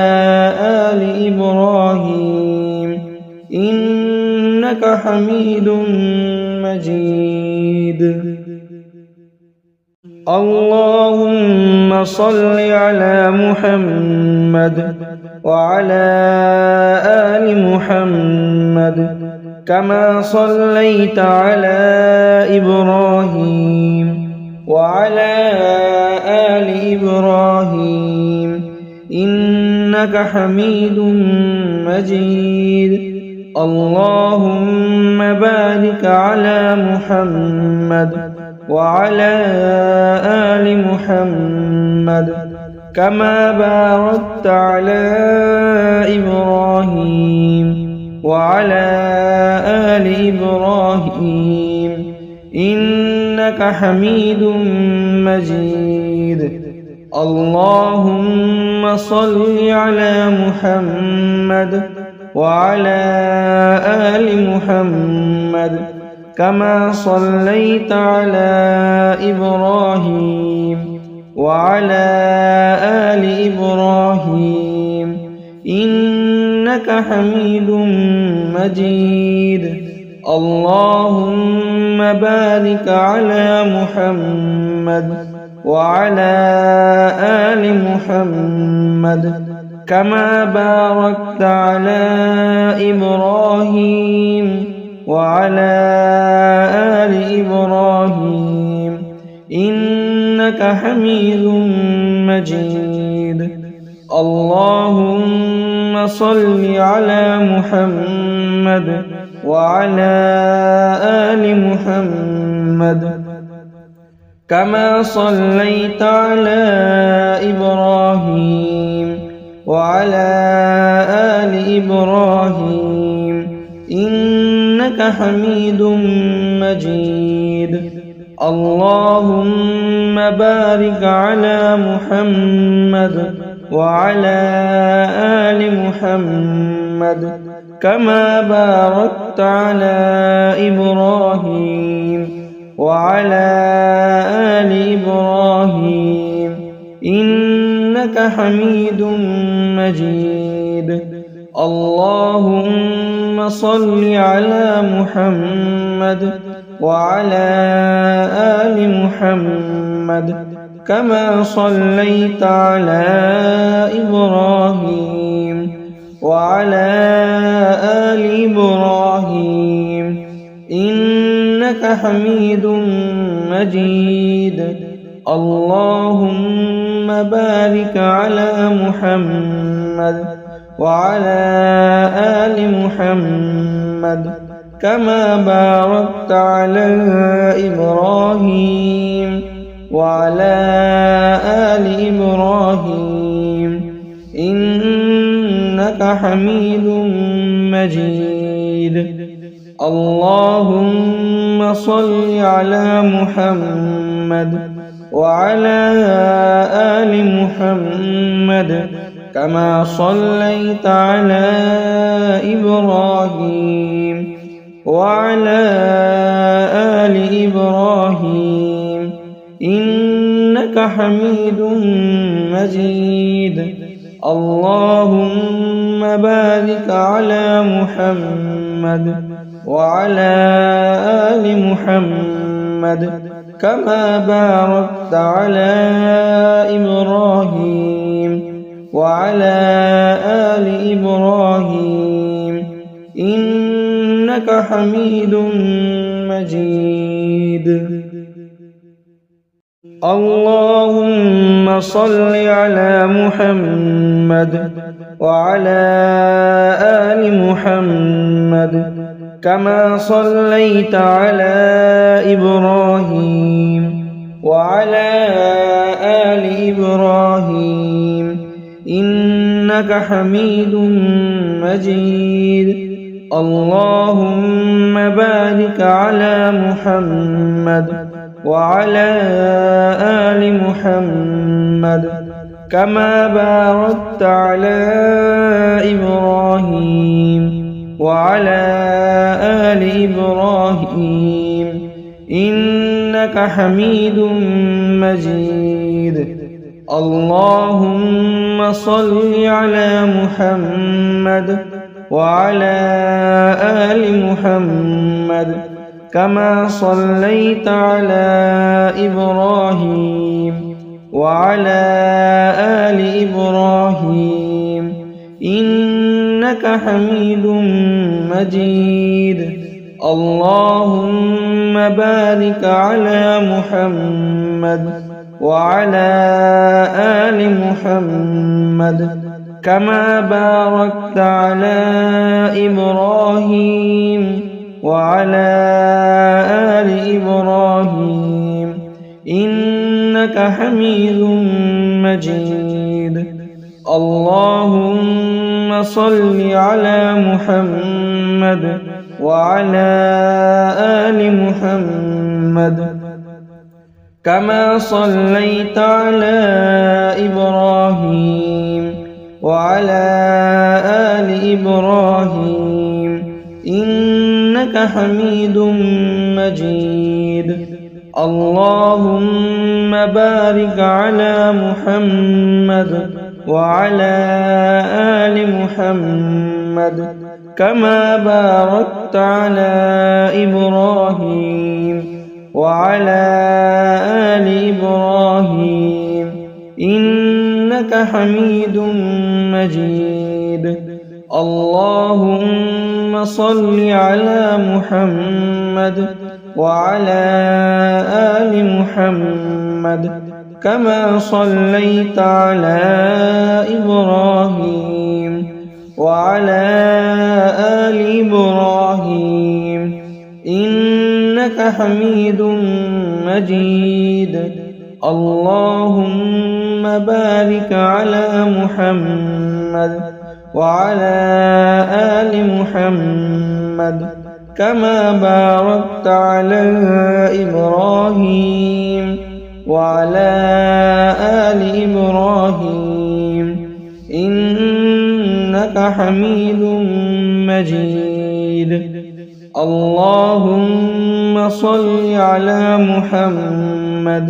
آل إبراهيم إنك حميد مجيد. اللهم صل على محمد وعلى آل محمد كما صليت على إبراهيم وعلى آل إبراهيم إنك حميد مجيد. اللهم بارك على محمد وعلى آل محمد كما باركت على إبراهيم وعلى آل إبراهيم إنك حميد مجيد. اللهم صل على محمد وعلى آل محمد كما صليت على إبراهيم وعلى آل إبراهيم إنك حميد مجيد. اللهم بارك على محمد وعلى آل محمد كما باركت على إبراهيم وعلى آل إبراهيم إنك حميد مجيد. اللهم صل على محمد وعلى آل محمد كما صليت على إبراهيم وعلى آل إبراهيم إنك حميد مجيد. اللهم بارك على محمد وعلى آل محمد كما باركت على إبراهيم وعلى آل إبراهيم إنك حميد مجيد. اللهم صل على محمد وعلى آل محمد كما صليت على إبراهيم وعلى آل إبراهيم إنك حميد مجيد. اللهم بارك على محمد وعلى آل محمد كما باركت على إبراهيم وعلى آل إبراهيم إنك حميد مجيد. اللهم صل على محمد وعلى آل محمد كما صليت على إبراهيم وعلى آل إبراهيم إنك حميد مجيد. اللهم بارك على محمد وعلى آل محمد كما باركت على إبراهيم وعلى آل إبراهيم إنك حميد مجيد. اللهم صل على محمد وعلى آل محمد كما صليت على إبراهيم وعلى آل إبراهيم إنك حميد مجيد. اللهم بارك على محمد وعلى آل محمد كما باركت على إبراهيم وعلى آل إبراهيم إنك حميد مجيد. اللهم صل على محمد وعلى آل محمد كما صليت على إبراهيم وعلى آل إبراهيم إنك حميد مجيد. اللهم بارك على محمد وعلى آل محمد كما باركت على إبراهيم وعلى آل إبراهيم إنك حميد مجيد. اللهم صل على محمد وعلى آل محمد كما صليت على إبراهيم وعلى آل إبراهيم إنك حميد مجيد. اللهم بارك على محمد وعلى آل محمد كما باركت على إبراهيم وعلى آل إبراهيم إنك حميد مجيد. اللهم صل على محمد وعلى آل محمد كما صليت على إبراهيم وعلى آل إبراهيم إنك حميد مجيد. اللهم بارك على محمد وعلى آل محمد كما باركت على إبراهيم وعلى آل إبراهيم إنك حميد مجيد. اللهم صل على محمد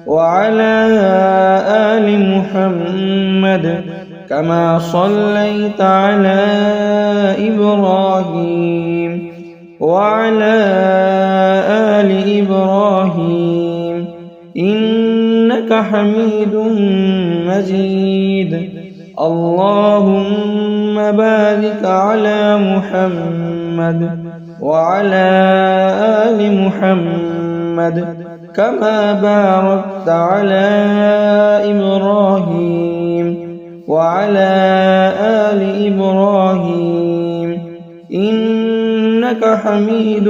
وعلى آل محمد كما صليت على إبراهيم وعلى آل إبراهيم إنك حميد مجيد. اللهم بارك على محمد وعلى آل محمد كما باركت على إبراهيم وعلى آل إبراهيم إنك حميد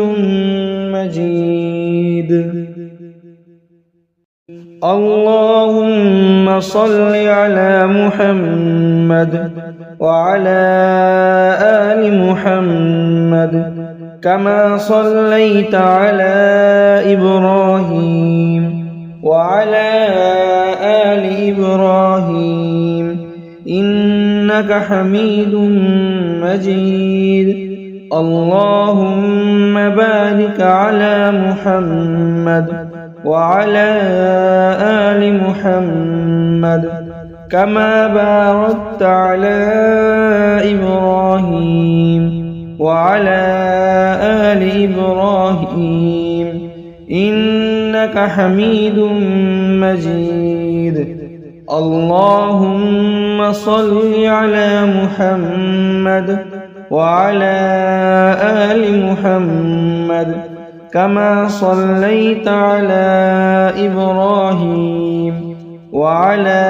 مجيد. اللهم صل على محمد وعلى آل محمد كما صليت على إبراهيم وعلى آل إبراهيم إنك حميد مجيد. اللهم بارك على محمد وعلى آل محمد كما باركت على إبراهيم وعلى آل إبراهيم إنك حميد مجيد. اللهم صل على محمد وعلى آل محمد كما صليت على إبراهيم وعلى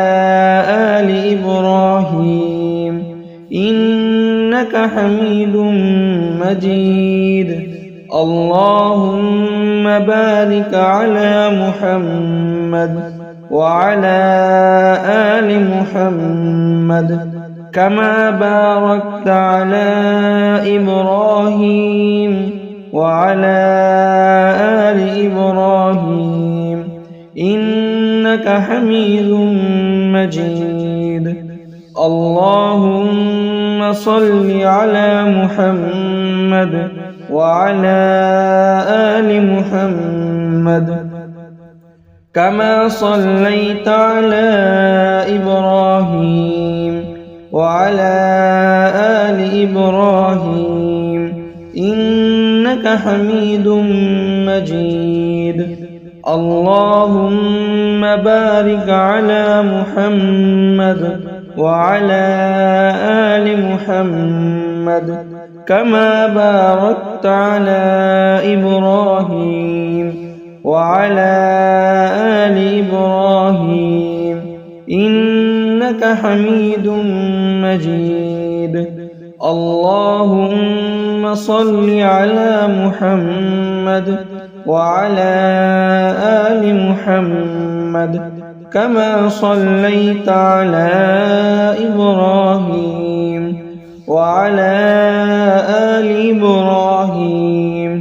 آل إبراهيم إنك حميد مجيد. اللهم بارك على محمد وعلى آل محمد كما باركت على إبراهيم وعلى آل إبراهيم إنك حميد مجيد. اللهم صل على محمد وعلى آل محمد كما صليت على إبراهيم وعلى آل إبراهيم إنك حميد مجيد. اللهم بارك على محمد وعلى آل محمد كما باركت على إبراهيم وعلى آل إبراهيم إنك حميد مجيد. اللهم صل على محمد وعلى آل محمد كما صليت على إبراهيم وعلى آل إبراهيم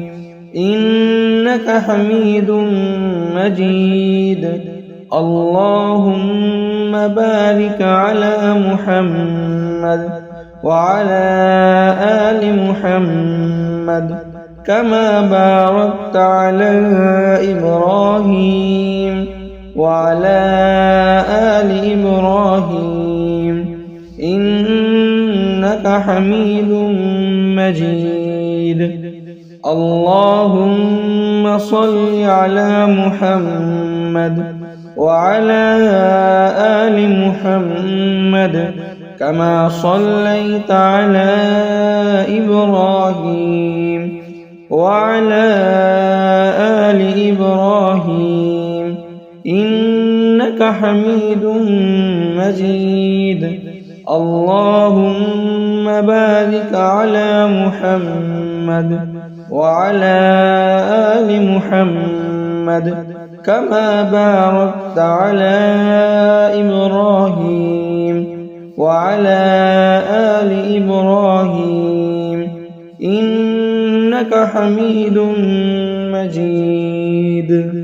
إنك حميد مجيد. اللهم بارك على محمد وعلى آل محمد كما باركت على إبراهيم وعلى آل إبراهيم إنك حميد مجيد. اللهم صل على محمد وعلى آل محمد كما صليت على إبراهيم وعلى آل إبراهيم إنك إنك حميد مجيد. اللهم بارك على محمد وعلى آل محمد كما باركت على إبراهيم وعلى آل إبراهيم إنك حميد مجيد.